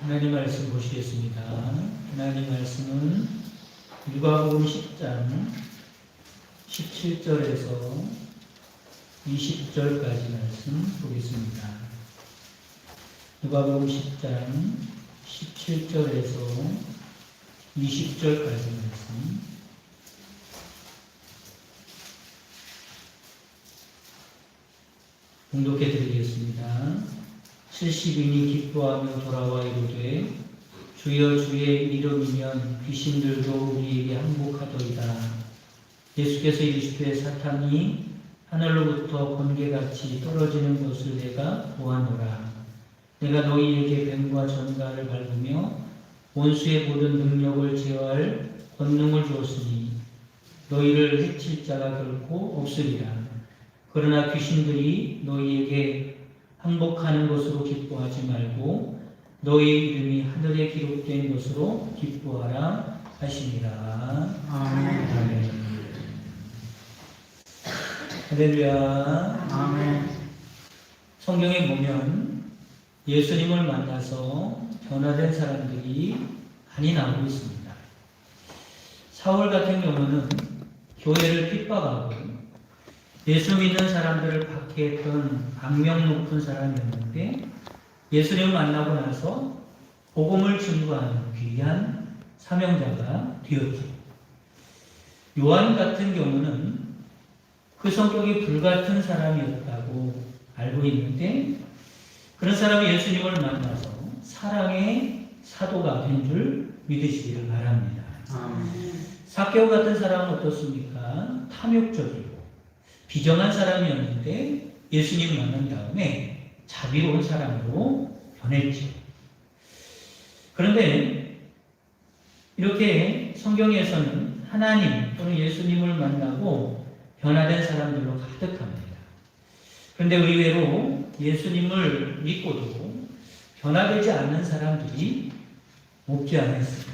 하나님 말씀 보시겠습니다. 하나님 말씀은 누가복음 10장 17절에서 20절까지 말씀 보겠습니다. 누가복음 10장 17절에서 20절까지 말씀. 봉독해 드리겠습니다. 70인이 기뻐하며 돌아와 이르되 주여 주의 이름이면 귀신들도 우리에게 항복하더이다. 예수께서 이르시되 사탄이 하늘로부터 번개같이 떨어지는 것을 내가 보았노라. 내가 너희에게 뱀과 전갈을 밟으며 원수의 모든 능력을 제어할 권능을 주었으니 너희를 해칠 자가 결코 없으리라. 그러나 귀신들이 너희에게 항복하는 것으로 기뻐하지 말고 너희 이름이 하늘에 기록된 것으로 기뻐하라 하시니라. 아멘. 할렐루야. 아멘. 성경에 보면 예수님을 만나서 변화된 사람들이 많이 나오고 있습니다. 사울 같은 경우는 교회를 핍박하고 예수 믿는 사람들을 박해했던 악명 높은 사람이었는데 예수님을 만나고 나서 복음을 증거하는 귀한 사명자가 되었죠. 요한 같은 경우는 그 성격이 불같은 사람이었다고 알고 있는데 그런 사람이 예수님을 만나서 사랑의 사도가 된 줄 믿으시기를 바랍니다. 삭개오 같은 사람은 어떻습니까? 탐욕적이고 비정한 사람이었는데 예수님을 만난 다음에 자비로운 사람으로 변했죠. 그런데 이렇게 성경에서는 하나님 또는 예수님을 만나고 변화된 사람들로 가득합니다. 그런데 의외로 예수님을 믿고도 변화되지 않는 사람들이 없지 않았습니다.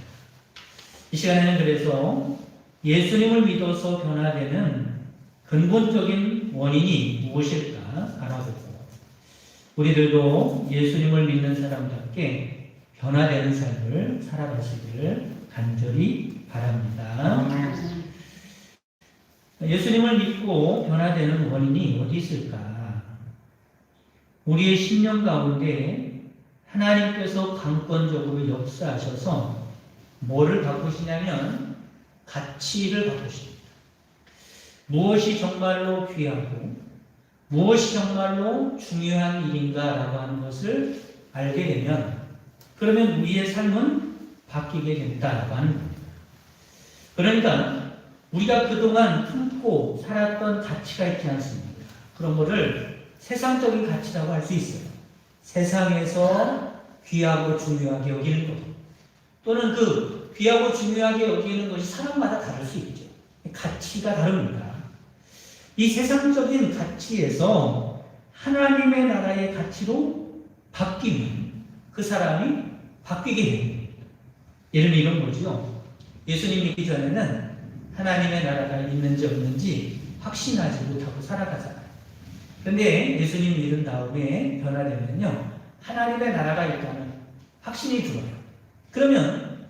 이 시간에는 그래서 예수님을 믿어서 변화되는 근본적인 원인이 무엇일까 알아보고 우리들도 예수님을 믿는 사람답게 변화되는 삶을 살아가시기를 간절히 바랍니다. 예수님을 믿고 변화되는 원인이 어디 있을까? 우리의 신념 가운데 하나님께서 강권적으로 역사하셔서 뭐를 바꾸시냐면 가치를 바꾸십니다. 무엇이 정말로 귀하고 무엇이 정말로 중요한 일인가라고 하는 것을 알게 되면 그러면 우리의 삶은 바뀌게 된다라고 하는 겁니다. 그러니까 우리가 그동안 품고 살았던 가치가 있지 않습니까? 그런 거를 세상적인 가치라고 할 수 있어요. 세상에서 귀하고 중요하게 여기는 것 또는 그 귀하고 중요하게 여기는 것이 사람마다 다를 수 있죠. 가치가 다릅니다. 이 세상적인 가치에서 하나님의 나라의 가치로 바뀌면 그 사람이 바뀌게 됩니다. 예를 들면 이런 거죠. 예수님 믿기 전에는 하나님의 나라가 있는지 없는지 확신하지 못하고 살아가잖아요. 그런데 예수님 믿은 다음에 변화되면요. 하나님의 나라가 있다는 확신이 들어요. 그러면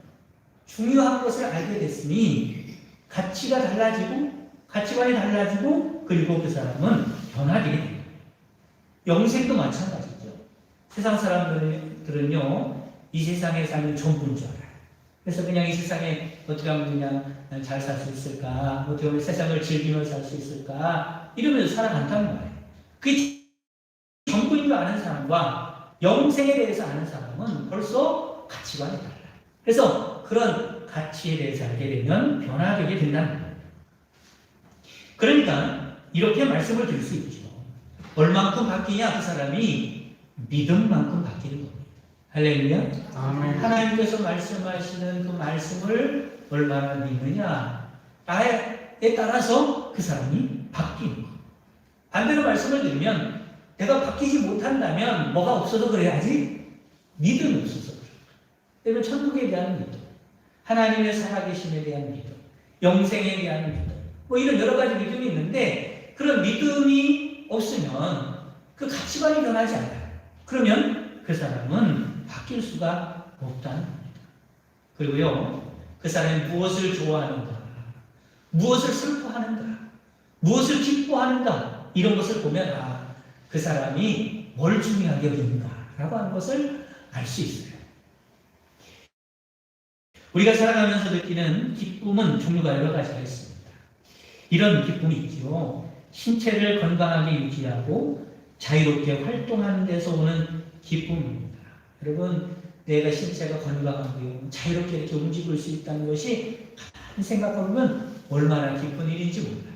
중요한 것을 알게 됐으니 가치가 달라지고 가치관이 달라지고 그리고 그 사람은 변화되게 됩니다. 영생도 마찬가지죠. 세상 사람들은요. 이 세상의 삶이 전부인 줄 알아요. 그래서 그냥 이 세상에 어떻게 하면 그냥 잘 살 수 있을까? 어떻게 하면 세상을 즐기면서 살 수 있을까? 이러면서 살아간다는 거예요. 그게 전부인 줄 아는 사람과 영생에 대해서 아는 사람은 벌써 가치관이 달라요. 그래서 그런 가치에 대해서 알게 되면 변화되게 된다는 거예요. 그러니까 이렇게 말씀을 드릴 수 있죠. 얼만큼 바뀌냐? 그 사람이 믿음만큼 바뀌는 겁니다. 할렐루야. 아멘. 하나님께서 말씀하시는 그 말씀을 얼마나 믿느냐에 따라서 그 사람이 바뀌는 거예요. 반대로 말씀을 드리면 내가 바뀌지 못한다면 뭐가 없어서 그래야지? 믿음이 없어서 그래요. 그러면 천국에 대한 믿음, 하나님의 살아계심에 대한 믿음, 영생에 대한 믿음 뭐 이런 여러 가지 믿음이 있는데 그런 믿음이 없으면 그 가치관이 변하지 않아요. 그러면 그 사람은 바뀔 수가 없다는 겁니다. 그리고요, 그 사람이 무엇을 좋아하는가, 무엇을 슬퍼하는가, 무엇을 기뻐하는가, 이런 것을 보면 그 사람이 뭘 중요하게 여기는가라고 하는 것을 알 수 있어요. 우리가 살아가면서 느끼는 기쁨은 종류가 여러 가지가 있습니다. 이런 기쁨이 있죠. 신체를 건강하게 유지하고 자유롭게 활동하는 데서 오는 기쁨입니다. 여러분, 내가 신체가 건강하고요, 자유롭게 이렇게 움직일 수 있다는 것이 가만히 생각해보면 얼마나 기쁜 일인지 몰라요.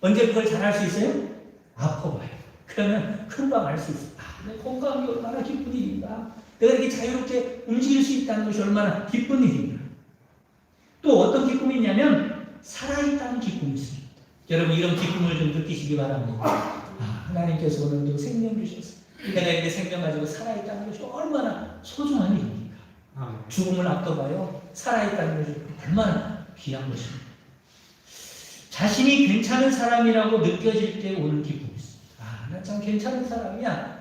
언제 그걸 잘할 수 있어요? 아파봐요. 그러면 금방 알 수 있어요. 내 건강이 얼마나 기쁜 일인가. 내가 이렇게 자유롭게 움직일 수 있다는 것이 얼마나 기쁜 일인가. 또 어떤 기쁨이 있냐면 살아있다는 기쁨이 있습니다. 여러분, 이런 기쁨을 좀 느끼시기 바랍니다. 하나님께서 오늘도 생명 주셨어요. 내가 이렇게 생명 가지고 살아있다는 것이 얼마나 소중한 일입니까? 죽음을 앞둬봐요. 살아있다는 것이 얼마나 귀한 것입니다. 자신이 괜찮은 사람이라고 느껴질 때 오는 기쁨이 있습니다. 나 참 괜찮은 사람이야.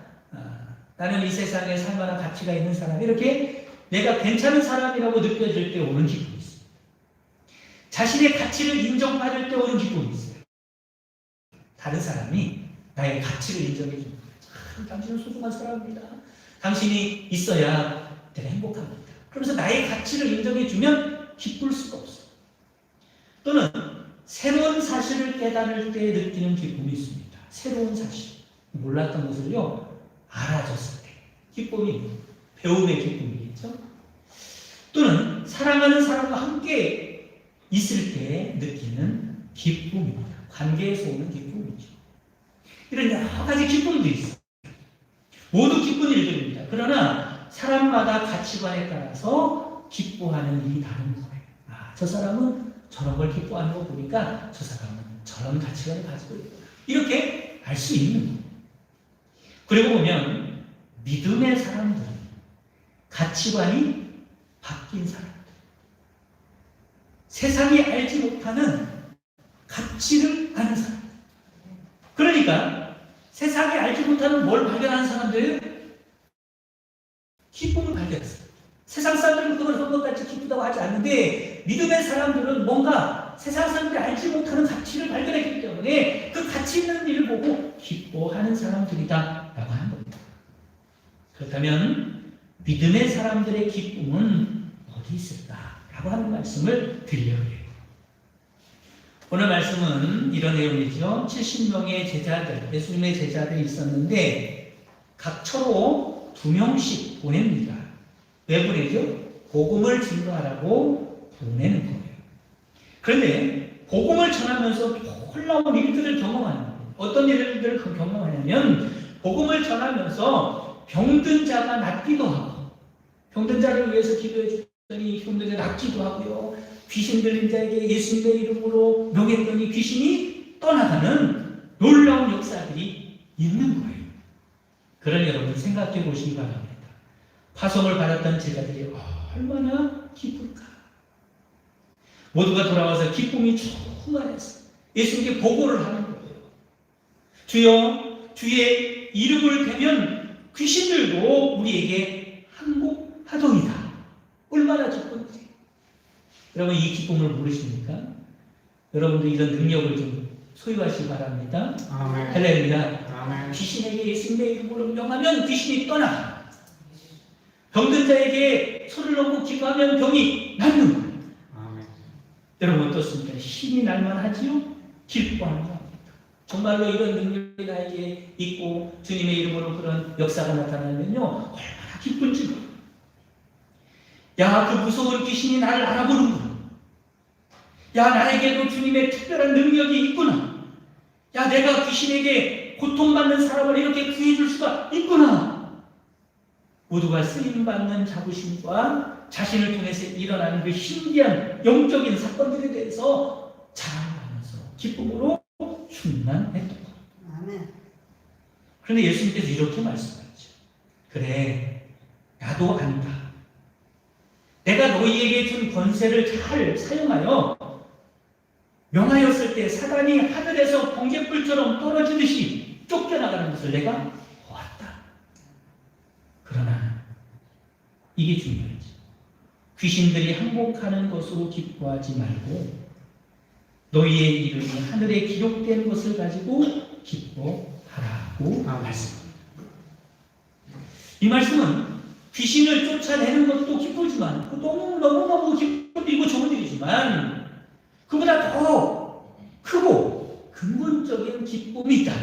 나는 이 세상에 살만한 가치가 있는 사람. 이렇게 내가 괜찮은 사람이라고 느껴질 때 오는 기쁨이 있습니다. 자신의 가치를 인정받을 때 오는 기쁨이 있어요. 다른 사람이 나의 가치를 인정해 줍니다. 당신은 소중한 사람입니다. 당신이 있어야 내가 행복합니다. 그러면서 나의 가치를 인정해 주면 기쁠 수가 없어요. 또는 새로운 사실을 깨달을 때 느끼는 기쁨이 있습니다. 새로운 사실, 몰랐던 것을요, 알아줬을 때 기쁨이, 배움의 기쁨이겠죠. 또는 사랑하는 사람과 함께 있을 때 느끼는 기쁨입니다. 관계에서 오는 기쁨이죠. 이런 여러 가지 기쁨도 있어요. 모두 기쁜 일들입니다. 그러나 사람마다 가치관에 따라서 기뻐하는 일이 다른 거예요. 저 사람은 저런 걸 기뻐하는 거 보니까 저 사람은 저런 가치관을 가지고 있구나. 이렇게 알 수 있는 거예요. 그리고 보면 믿음의 사람들은 가치관이 바뀐 사람들, 세상이 알지 못하는 가치를 아는 사람. 그러니까 세상이 알지 못하는 뭘 발견하는 사람들은 기쁨을 발견했어요. 세상 사람들은 그걸 한것같이 기쁘다고 하지 않는데 믿음의 사람들은 뭔가 세상 사람들이 알지 못하는 가치를 발견했기 때문에 그 가치 있는 일을 보고 기뻐하는 사람들이다 라고 하는 겁니다. 그렇다면 믿음의 사람들의 기쁨은 어디 있을까? 라고 하는 말씀을 드리려고 해요. 오늘 말씀은 이런 내용이죠. 70명의 제자들, 예수님의 제자들이 있었는데 각 처로 2명씩 보냅니다. 왜 보내죠? 복음을 증거하라고 보내는 거예요. 그런데 복음을 전하면서 놀라운 일들을 경험하는 거예요. 어떤 일들을 경험하냐면 복음을 전하면서 병든 자가 낫기도 하고, 병든 자를 위해서 기도해 줬더니 병든 자 낫기도 하고요. 귀신 들린 자에게 예수님의 이름으로 명했더니 귀신이 떠나가는 놀라운 역사들이 있는 거예요. 그러니 여러분 생각해 보시기 바랍니다. 파송을 받았던 제자들이 얼마나 기쁠까? 모두가 돌아와서 기쁨이 충만해서 예수님께 보고를 하는 거예요. 주여, 주의 이름을 대면 귀신들도 우리에게 항복하더이다. 얼마나 기쁜지. 여러분 이 기쁨을 모르십니까? 여러분도 이런 능력을 좀 소유하시기 바랍니다. 아멘. 할렐루야. 아멘. 귀신에게 예수님의 이름으로 명하면 귀신이 떠나. 병든 자에게 손을 놓고 기도하면 병이 낫는 거예요. 아멘. 여러분 어떻습니까? 힘이 날만 하지요? 기뻐하는 겁니다. 정말로 이런 능력이 나에게 있고 주님의 이름으로 그런 역사가 나타나면요 얼마나 기쁜지 몰라요. 야, 그 무서운 귀신이 나를 알아보는구나. 야, 나에게도 주님의 특별한 능력이 있구나. 야, 내가 귀신에게 고통받는 사람을 이렇게 구해줄 수가 있구나. 모두가 쓰임받는 자부심과 자신을 통해서 일어나는 그 신기한 영적인 사건들에 대해서 자랑하면서 기쁨으로 충만했던 것. 아멘. 그런데 예수님께서 이렇게 말씀하셨죠. 그래, 나도 안다. 내가 너희에게 준 권세를 잘 사용하여 명하였을 때 사단이 하늘에서 번갯불처럼 떨어지듯이 쫓겨나가는 것을 내가 보았다. 그러나 이게 중요하지. 귀신들이 항복하는 것으로 기뻐하지 말고 너희의 이름이 하늘에 기록된 것을 가지고 기뻐하라고 말씀합니다. 이 말씀은 귀신을 쫓아내는 것도 기쁘지만 너무너무 기쁘고 좋은 일이지만 그보다 더 크고 근본적인 기쁨이 있다.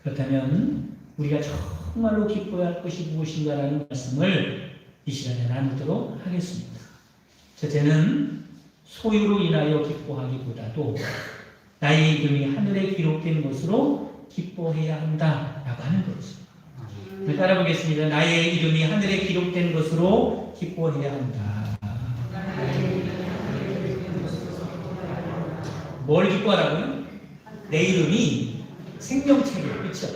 그렇다면 우리가 정말로 기뻐야 할 것이 무엇인가라는 말씀을 이 시간에 나누도록 하겠습니다. 첫째는 소유로 인하여 기뻐하기보다도 나의 이름이 하늘에 기록된 것으로 기뻐해야 한다라고 하는 것입니다. 따라보겠습니다. 나의 이름이 하늘에 기록된 것으로 기뻐해야 한다. 뭘 기뻐하라고요? 내 이름이 생명책에, 그렇죠?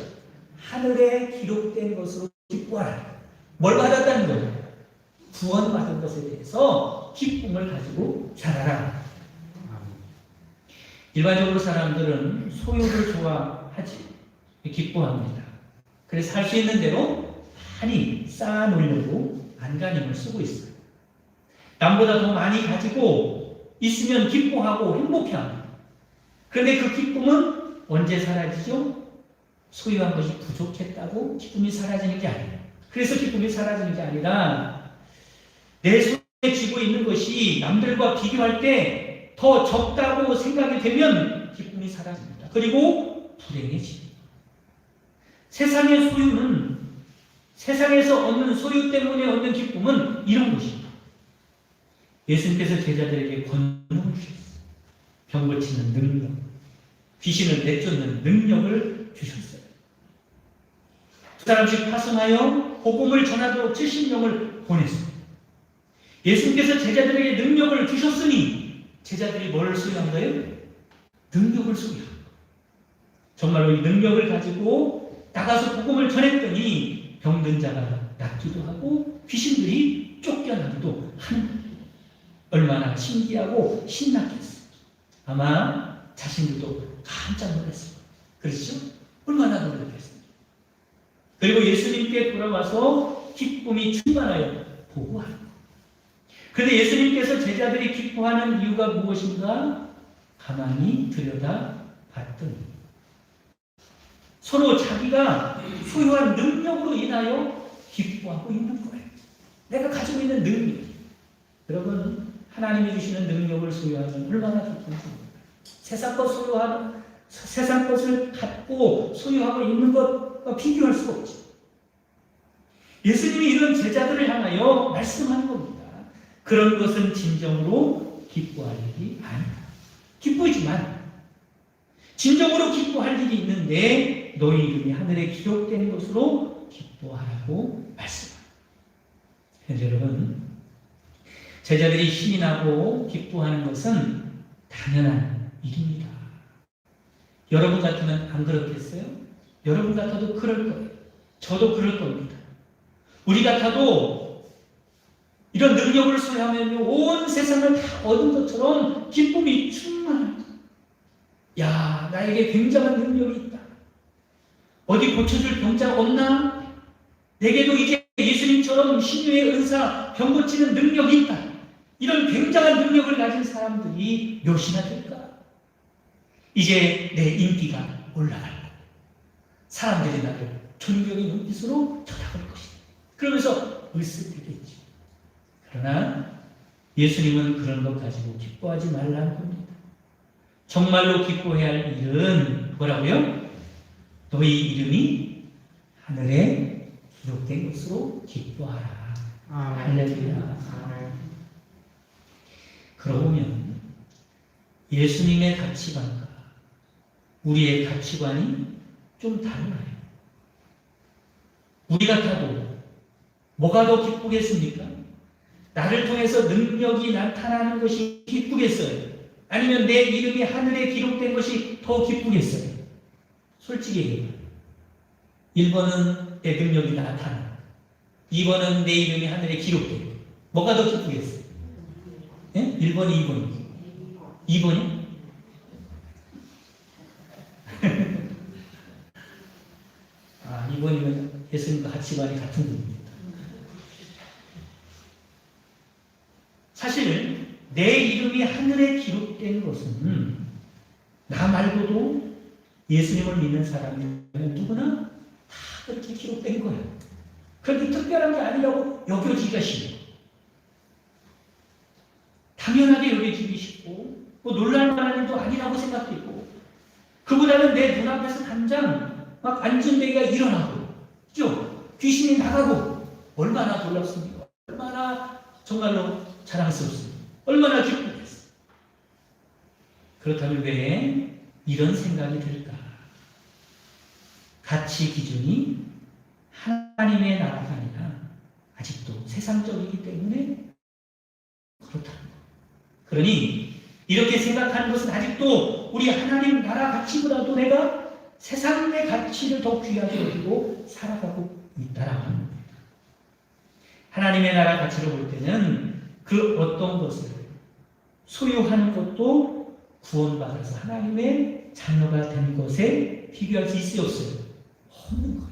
하늘에 기록된 것으로 기뻐하라. 뭘 받았다는 거예요? 구원받은 것에 대해서 기쁨을 가지고 살아라. 일반적으로 사람들은 소유를 좋아하지, 기뻐합니다. 그래서 살 수 있는 대로 많이 쌓아놓으려고 안간힘을 쓰고 있어요. 남보다 더 많이 가지고 있으면 기뻐하고 행복해합니다. 그런데 그 기쁨은 언제 사라지죠? 소유한 것이 부족했다고 기쁨이 사라지는 게 아니에요. 그래서 기쁨이 사라지는 게 아니라 내 손에 쥐고 있는 것이 남들과 비교할 때 더 적다고 생각이 되면 기쁨이 사라집니다. 그리고 불행해집니다. 세상의 소유는, 세상에서 얻는 소유 때문에 얻는 기쁨은 이런 것입니다. 예수님께서 제자들에게 권능을 주셨어요. 병 고치는 능력, 귀신을 내쫓는 능력을 주셨어요. 두 사람씩 파송하여 복음을 전하도록 70명을 보냈어요. 예수님께서 제자들에게 능력을 주셨으니 제자들이 뭘 소유한 거예요? 능력을 소유한 거예요. 정말로 이 능력을 가지고 나가서 복음을 전했더니 병든 자가 낫기도 하고 귀신들이 쫓겨나기도 하는 거예요. 얼마나 신기하고 신났겠어요. 아마 자신들도 깜짝 놀랐어요. 그렇죠? 얼마나 놀랐겠어요. 그리고 예수님께 돌아와서 기쁨이 충만하여 보고하는 거예요. 그런데 예수님께서 제자들이 기뻐하는 이유가 무엇인가? 가만히 들여다봤더니 서로 자기가 소유한 능력으로 인하여 기뻐하고 있는 거예요. 내가 가지고 있는 능력. 여러분, 하나님이 주시는 능력을 소유하면 얼마나 기쁜지. 세상 것 소유하는, 세상 것을 갖고 소유하고 있는 것과 비교할 수가 없죠. 예수님이 이런 제자들을 향하여 말씀하는 겁니다. 그런 것은 진정으로 기뻐할 일이 아니다. 기쁘지만 진정으로 기뻐할 일이 있는데 너희 이름이 하늘에 기록된 것으로 기뻐하라고 말씀합니다. 현재 여러분, 제자들이 신이 나고 기뻐하는 것은 당연한 일입니다. 여러분 같으면 안 그렇겠어요? 여러분 같아도 그럴 거예요. 저도 그럴 겁니다. 우리 같아도 이런 능력을 소유하면 온 세상을 다 얻은 것처럼 기쁨이 충만할 거예요. 야, 나에게 굉장한 능력이 있다. 어디 고쳐줄 병자 없나? 내게도 이제 예수님처럼 신유의 은사, 병 고치는 능력이 있다. 이런 굉장한 능력을 가진 사람들이 몇이나 될까? 이제 내 인기가 올라갈 거야. 사람들이 나를 존경의 눈빛으로 쳐다볼 것이다. 그러면서 으쓱해겠지. 그러나 예수님은 그런 것 가지고 기뻐하지 말라는 겁니다. 정말로 기뻐해야 할 일은 뭐라고요? 너희 이름이 하늘에 기록된 것으로 기뻐하라. 할렐루야. 그러고 보면 예수님의 가치관과 우리의 가치관이 좀 다르나요? 우리 같아도 뭐가 더 기쁘겠습니까? 나를 통해서 능력이 나타나는 것이 기쁘겠어요? 아니면 내 이름이 하늘에 기록된 것이 더 기쁘겠어요? 솔직히 얘기해요. 1번은 내 능력이 나타나는 거. 2번은 내 이름이 하늘에 기록된 거. 뭐가 더 기쁘겠어요? 네? 1번이 2번이. 2번이? 아, 2번이면 예수님과 가치관이 같은 분입니다. 하늘에 기록된 것은 나 말고도 예수님을 믿는 사람이면 누구나 다 그렇게 기록된 거예요. 그런데 특별한 게 아니라고 여겨지기가 싫어요. 당연하게 여겨지기 쉽고 뭐 놀랄 만한 일도 아니라고 생각되고 그보다는 내 눈앞에서 당장 막 안전뱅이가 일어나고 그죠? 귀신이 나가고 얼마나 놀랍습니까? 얼마나 정말로 자랑스럽습니다. 얼마나 기쁘겠어요. 그렇다면 왜 이런 생각이 들까? 가치 기준이 하나님의 나라가 아니라 아직도 세상적이기 때문에 그렇답니다. 그러니 이렇게 생각하는 것은 아직도 우리 하나님 나라 가치보다도 내가 세상의 가치를 더 귀하게 여기고 살아가고 있다라고 하는 겁니다. 하나님의 나라 가치를 볼 때는 그 어떤 것을 소유하는 것도 구원받아서 하나님의 자녀가 된 것에 비교할 수 있어요, 없어요? 없는 거예요.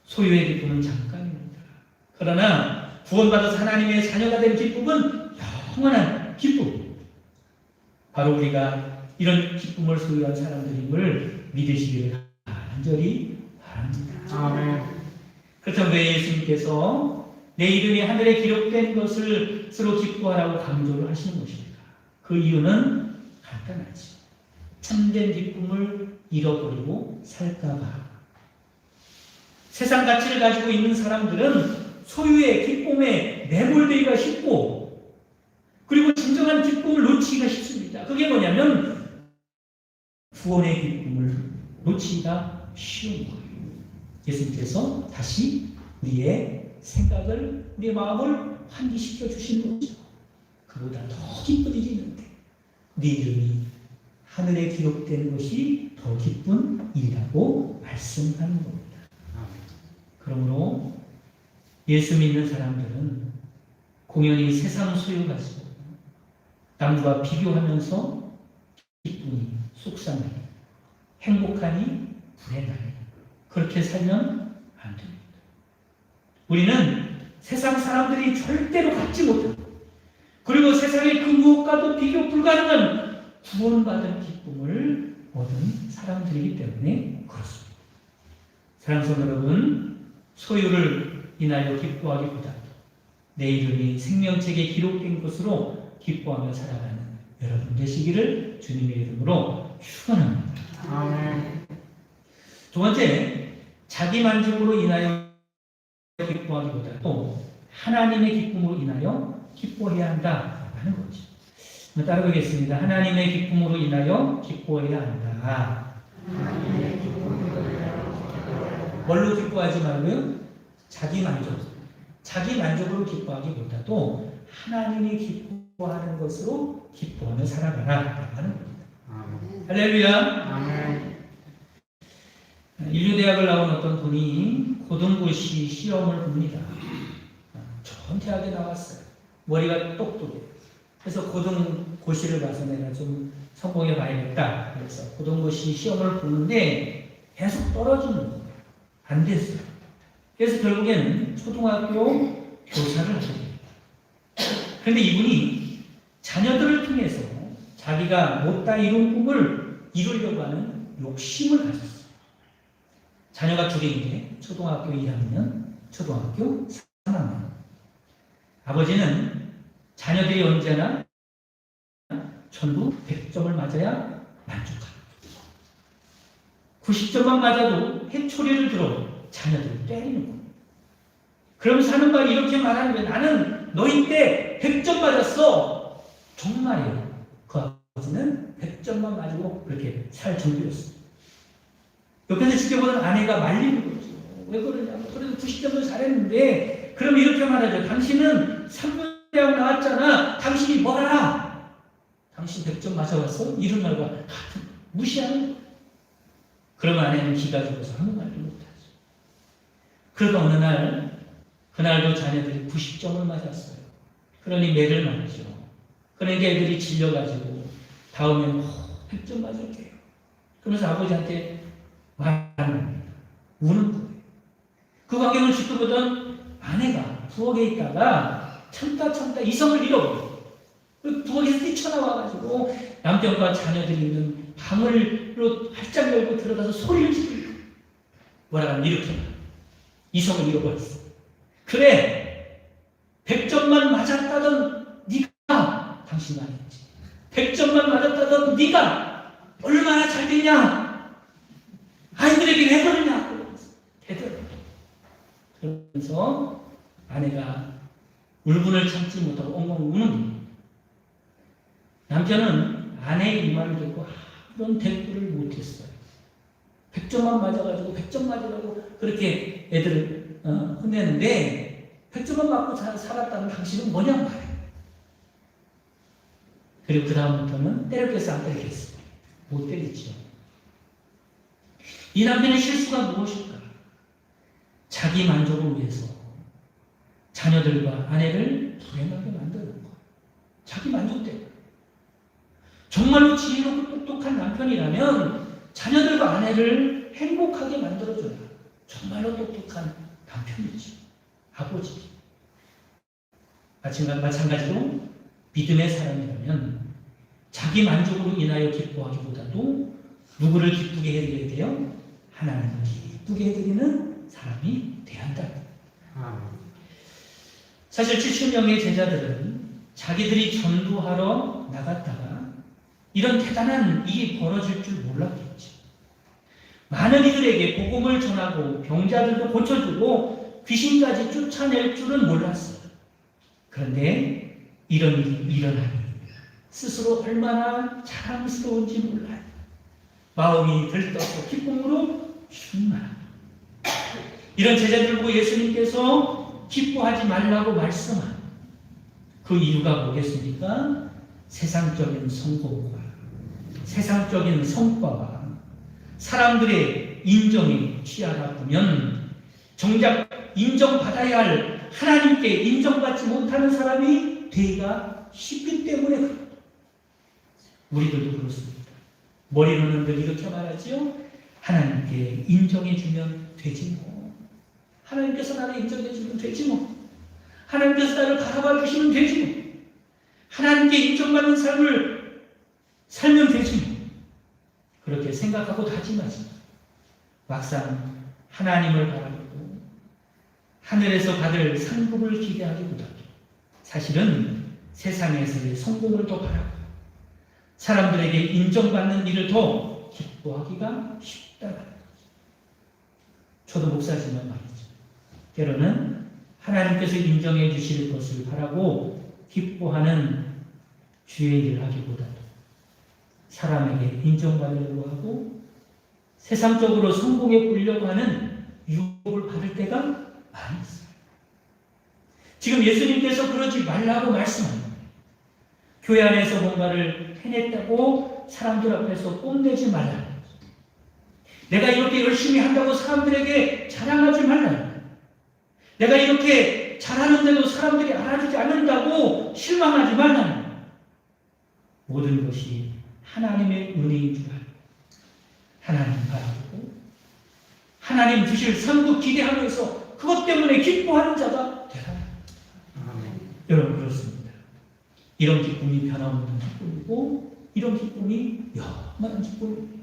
소유의 기쁨은 잠깐입니다. 그러나 구원받아서 하나님의 자녀가 된 기쁨은 영원한 기쁨. 바로 우리가 이런 기쁨을 소유한 사람들임을 믿으시기를 간절히 바랍니다. 아멘. 그렇다면 왜 예수님께서 내 이름이 하늘에 기록된 것을 스스로 기뻐하라고 강조를 하시는 것입니까? 그 이유는 간단하죠. 참된 기쁨을 잃어버리고 살까봐. 세상 가치를 가지고 있는 사람들은 소유의 기쁨에 매몰되기가 쉽고 그리고 진정한 기쁨을 놓치기가 쉽습니다. 그게 뭐냐면 구원의 기쁨을 놓치기가 쉬운 거예요. 예수님께서 다시 우리의 생각을, 우리의 마음을 환기시켜 주시는 거죠. 그보다 더 기쁜 일이 있는데 네 이름이 하늘에 기록된 것이 더 기쁜 일이라고 말씀하는 겁니다. 그러므로 예수 믿는 사람들은 공연히 세상 소유 가지고 남과 비교하면서 기쁘니 속상하니 행복하니 불행하니 그렇게 살면 안 됩니다. 우리는 세상 사람들이 절대로 갖지 못하고 그리고 세상의 그 무엇과도 비교 불가능한 구원받은 기쁨을 얻은 사람들이기 때문에 그렇습니다. 사랑하는 성도 여러분, 소유를 인하여 기뻐하기보다 내 이름이 생명책에 기록된 것으로 기뻐하며 살아가는 여러분 되시기를 주님의 이름으로 축원합니다. 아멘. 두 번째, 자기 만족으로 인하여 기뻐하기보다 또 하나님의 기쁨으로 인하여 기뻐해야 한다라고 하는 거죠. 따라가겠습니다. 하나님의 기쁨으로 인하여 기뻐해야 한다. 뭘로 기뻐하지 말고요? 자기 만족. 자기 만족으로 기뻐하기보다도 하나님이 기뻐하는 것으로 기뻐하며 살아가라 하는 겁니다. 아멘. 할렐루야. 아멘. 인류대학을 나온 어떤 분이 고등고시 시험을 봅니다. 좋은 대학에 나왔어요. 머리가 똑똑해요. 그래서 고등고시를 봐서 내가 좀 성공해 봐야겠다. 그래서 고등고시 시험을 보는데 계속 떨어지는 거예요. 안 됐어요. 그래서 결국에는 초등학교 교사를 하게 됩니다. 그런데 이분이 자녀들을 통해서 자기가 못다 이룬 꿈을 이루려고 하는 욕심을 가졌어요. 자녀가 둘인데 초등학교 2학년, 초등학교 3학년. 아버지는 자녀들이 언제나 전부 100점을 맞아야 만족합니다. 90점만 맞아도 해초리를 들어 자녀들을 때리는 거예요. 그러면서 하는 말이 이렇게 말하는 거예요. 나는 너희 때 100점 맞았어. 정말이에요. 그 아버지는 100점만 맞고 그렇게 살 정도였어요. 옆에서 지켜보는 아내가 말리는 거죠. 왜 그러냐고. 그래도 90점을 잘했는데 그럼 이렇게 말하죠. 당신은 3년대학 나왔잖아. 당신이 뭘 알아? 당신 100점 맞아왔어? 이런 말과 같은 무시하는 거예요. 그러면 아내는 기가 죽어서 아무 말도 못하죠. 그러다 어느 날 그날도 자녀들이 90점을 맞았어요. 그러니 매를 맞죠. 그러니까 애들이 질려가지고 다음에 100점 맞을게요. 그러면서 아버지한테 말하는 겁니다. 우는 거예요. 그 광경을 지켜보던 아내가 부엌에 있다가 참다 이성을 잃어버려요. 부엌에서 뛰쳐나와가지고 남편과 자녀들이 있는 방으로 활짝 열고 들어가서 소리를 지르고 뭐라 하면 이렇게 이성을 잃어버렸어. 그래, 100점만 맞았다던 네가 당신이 아니지. 100점만 맞았다던 네가 얼마나 잘 됐냐? 아이들에게 왜 그러냐? 대들. 그러면서 아내가 울분을 참지 못하고 엉엉 우는 거예요. 남편은 아내의 이 말을 듣고 아무런 대꾸를 못했어요. 100점만 맞아가지고 100점 맞으라고 그렇게 애들을 혼내는데 100점만 맞고 살았다는 당신은 뭐냐 말이에요. 그리고 그 다음부터는 때렸겠어 안 때리겠어? 못 때리죠. 이 남편의 실수가 무엇일까? 자기 만족을 위해서 자녀들과 아내를 불행하게 만드는 것. 자기 만족 때문에. 정말로 지혜롭고 똑똑한 남편이라면 자녀들과 아내를 행복하게 만들어줘야 정말로 똑똑한 남편이지. 아버지. 마찬가지로 믿음의 사람이라면 자기 만족으로 인하여 기뻐하기보다도 누구를 기쁘게 해드려야 돼요? 하나님을 기쁘게 해드리는 사람이 돼야 한다. 사실 70명의 제자들은 자기들이 전도하러 나갔다가 이런 대단한 일이 벌어질 줄 몰랐겠죠. 많은 이들에게 복음을 전하고 병자들도 고쳐주고 귀신까지 쫓아낼 줄은 몰랐어요. 그런데 이런 일이 일어나니 스스로 얼마나 자랑스러운지 몰라요. 마음이 들떴고 기쁨으로 충만합니다. 이런 제자들 보고 예수님께서 기뻐하지 말라고 말씀한 그 이유가 뭐겠습니까? 세상적인 성공과 세상적인 성과와 사람들의 인정이 취하다 보면 정작 인정받아야 할 하나님께 인정받지 못하는 사람이 되기가 쉽기 때문에 그렇습니다. 우리들도 그렇습니다. 머리로는 늘 이렇게 말하지요. 하나님께 인정해주면 되지 뭐. 하나님께서 나를 인정해주면 되지 뭐. 하나님께서 나를 바라봐 주시면 되지 뭐. 하나님께 인정받는 삶을 살면 되지 뭐. 그렇게 생각하고 다짐하지. 막상 하나님을 바라보고 하늘에서 받을 상급을 기대하기보다 사실은 세상에서의 성공을 더 바라고 사람들에게 인정받는 일을 더 기뻐하기가 쉽다는 거죠. 저도 목사지만 말이죠. 때로는 하나님께서 인정해 주실 것을 바라고 기뻐하는 주의 일을 하기보다도 사람에게 인정받으려고 하고 세상적으로 성공해 보려고 하는 유혹을 받을 때가 많이 있어요. 지금 예수님께서 그러지 말라고 말씀합니다. 교회 안에서 뭔가를 해냈다고 사람들 앞에서 뽐내지 말라. 내가 이렇게 열심히 한다고 사람들에게 자랑하지 말라. 내가 이렇게 잘하는데도 사람들이 알아주지 않는다고 실망하지 말라. 모든 것이 하나님의 은혜인 줄 알고 하나님 바라보고 하나님 주실 상급 기대하면서 그것 때문에 기뻐하는 자가 되라. 여러분 그렇습니다. 이런 기쁨이 변함없는 기쁨이고 이런 기쁨이 영원한 기쁨입니다.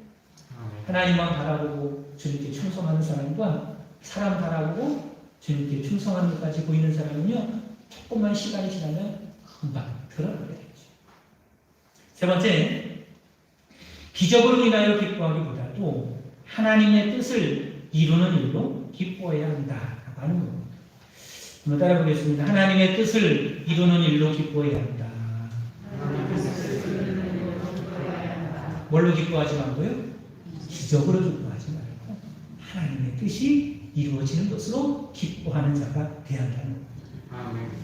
하나님만 바라보고 주님께 충성하는 사람과 사람 바라보고 주님께 충성하는 것까지 보이는 사람은요 조금만 시간이 지나면 금방 드러나게 되죠. 세 번째, 기적으로 인하여 기뻐하기보다도 하나님의 뜻을 이루는 일로 기뻐해야 한다라고 하는 겁니다. 한번 따라 보겠습니다. 하나님의 뜻을 이루는 일로 기뻐해야 한다. 뭘로 기뻐하지 말고요? 기적으로 기뻐하지 말고 하나님의 뜻이 이루어지는 것으로 기뻐하는 자가 되어야 한다는 겁니다.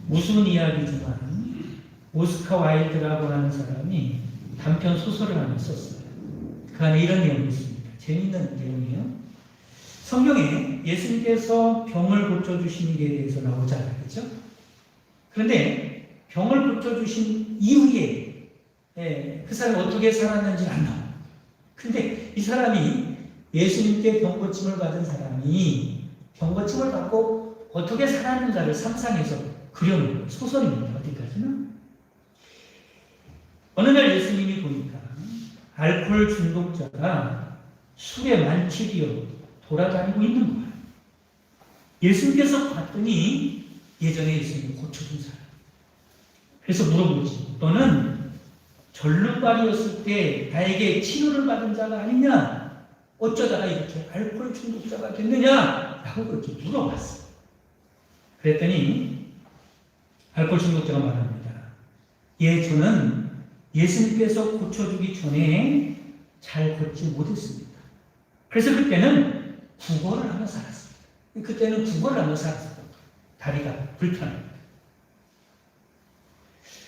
무슨 이야기지만 오스카 와일드라고 하는 사람이 단편 소설을 하나 썼어요. 그 안에 이런 내용이 있습니다. 재미있는 내용이에요. 성경에 예수님께서 병을 고쳐주신 일에 대해서 나오잖아요. 그렇죠? 그런데 병을 고쳐주신 이후에 그 사람이 어떻게 살았는지 안 나와요. 근데 이 사람이 예수님께 병 고침을 받은 사람이 병 고침을 받고 어떻게 살았는가를 상상해서 그려놓은 소설입니다. 어디까지나. 어느 날 예수님이 보니까 알코올 중독자가 술에 만취되어 돌아다니고 있는 거예요. 예수님께서 봤더니 예전에 예수님을 고쳐준 사람. 그래서 물어보지. 너는 전루발이었을 때 나에게 치료를 받은 자가 아니냐? 어쩌다가 이렇게 알코올 중독자가 됐느냐? 라고 그렇게 물어봤어요. 그랬더니 알코올 중독자가 말합니다. 예, 저는 예수님께서 고쳐주기 전에 잘 걷지 못했습니다. 그래서 그때는 구걸을 하며 살았습니다. 그때는 구걸을 하며 살았습니다. 다리가 불편합니다.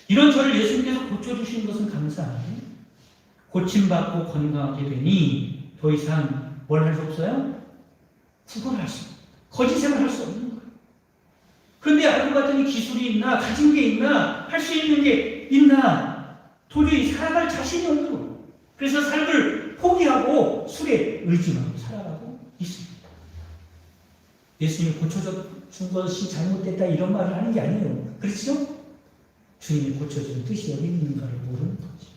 이런 저를 예수님께서 고쳐주신 것은 감사하게 고침받고 건강하게 되니 더 이상 뭘 할 수 없어요? 구걸을 할 수 없어요. 거짓 생활을 할 수 없는 거예요. 그런데 알고 봤더니 기술이 있나, 가진 게 있나, 할 수 있는 게 있나, 도저히 살아갈 자신이 없는 거예요. 그래서 삶을 포기하고 술에 의존하고 살아가고 있습니다. 예수님이 고쳐준 것이 잘못됐다 이런 말을 하는 게 아니에요. 그렇죠? 주님이 고쳐준 뜻이 어디 있는가를 모르는 거죠.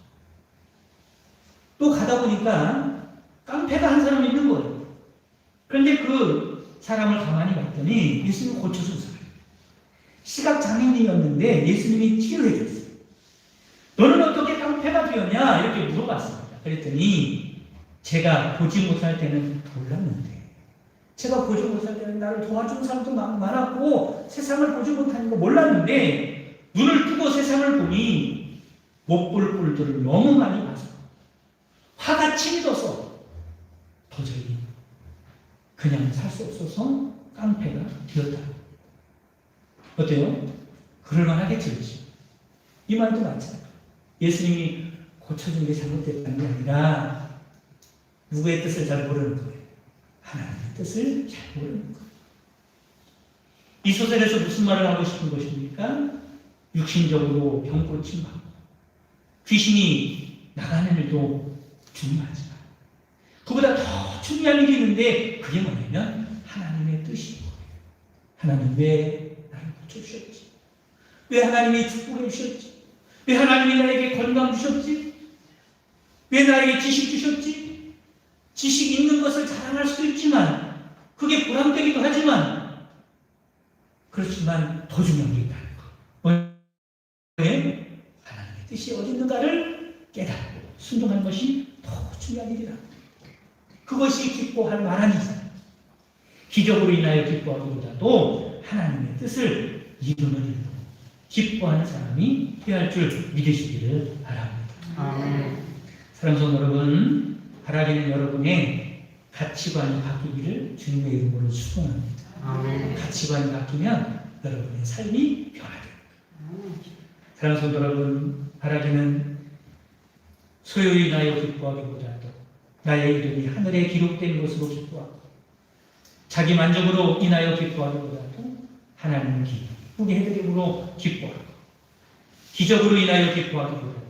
또 가다 보니까 깡패가 한 사람이 있는 거예요. 그런데 그 사람을 가만히 봤더니 예수님이 고쳐준 사람. 시각장애인이었는데 예수님이 치료해 줬어요. 너는 어떻게 깡패가 되었냐? 이렇게 물어봤습니다. 그랬더니 제가 보지 못할 때는 몰랐는데 제가 보지 못할 때는 나를 도와준 사람도 많았고 세상을 보지 못하는 거 몰랐는데 눈을 뜨고 세상을 보니 못 볼 꼴들을 너무 많이 봐서 화가 치밀어서 도저히 그냥 살 수 없어서 깡패가 되었다. 어때요? 그럴만하겠죠. 이 말도 맞잖아요. 예수님이 고쳐준 게 잘못됐다는 게 아니라 누구의 뜻을 잘 모르는 거예요. 하나님의 뜻을 잘 모르는 거예요. 이 소설에서 무슨 말을 하고 싶은 것입니까? 육신적으로 병고침 받고 귀신이 나가는 일도 중요하지만 그보다 더 중요한 일이 있는데 그게 뭐냐면 하나님의 뜻인 거예요. 하나님 왜 나를 고쳐주셨지? 왜 하나님이 축복해 주셨지? 왜 하나님이 나에게 건강 주셨지? 왜 나에게 지식 주셨지? 지식 있는 것을 자랑할 수도 있지만 그게 보람되기도 하지만 그렇지만 더 중요한 게 있다는 거. 왜? 하나님의 뜻이 어디 있는가를 깨닫고 순종하는 것이 더 중요한 일이다. 그것이 기뻐할 만한 일이다. 기적으로 인하여 기뻐하기보다도 하나님의 뜻을 이루는 일로 기뻐하는 사람이 되어야 할 줄 믿으시기를 바랍니다. 아멘. 사랑하는 성도 여러분, 바라기는 여러분의 가치관이 바뀌기를 주님의 이름으로 축원합니다. 아멘. 가치관이 바뀌면 여러분의 삶이 변화됩니다. 사랑하는 성도 여러분, 바라기는 소유에 인하여 기뻐하기보다도 나의 이름이 하늘에 기록된 것으로 기뻐하고 자기 만족으로 인하여 기뻐하기보다도 하나님의 기쁘게 해드림으로 기뻐하고 기적으로 인하여 기뻐하기보다도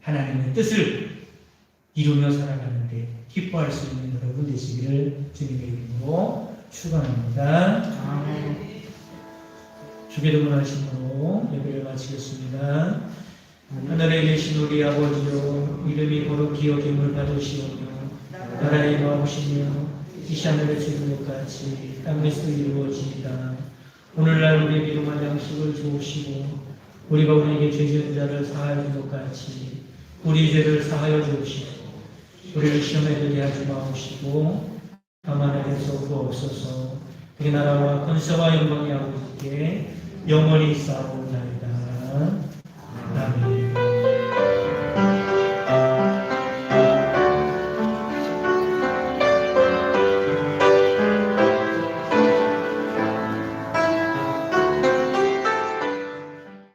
하나님의 뜻을 이루며 살아가는데 기뻐할 수 있는 여러분 되시기를 주님의 이름으로 축원합니다. 아멘. 주기도문 하심으로 예배를 마치겠습니다. 하늘에 계신 우리 아버지여, 이름이 거룩히 여김을 받으시오며 나라의 마옵시며 이 하늘의 지은 것 같이 땅에서 이루어지이다. 오늘날 우리의 일용할 양식을 주옵시고 우리가 우리에게 죄 지은 자를 사하여 준 것 같이 우리 죄를 사하여 주옵시고 우리를 시험에 들게 하지 마옵시고 다만 에게서 구하옵소서. 그의 나라와 권세와 영광이 아버지께 영원히 쌓아오나이다.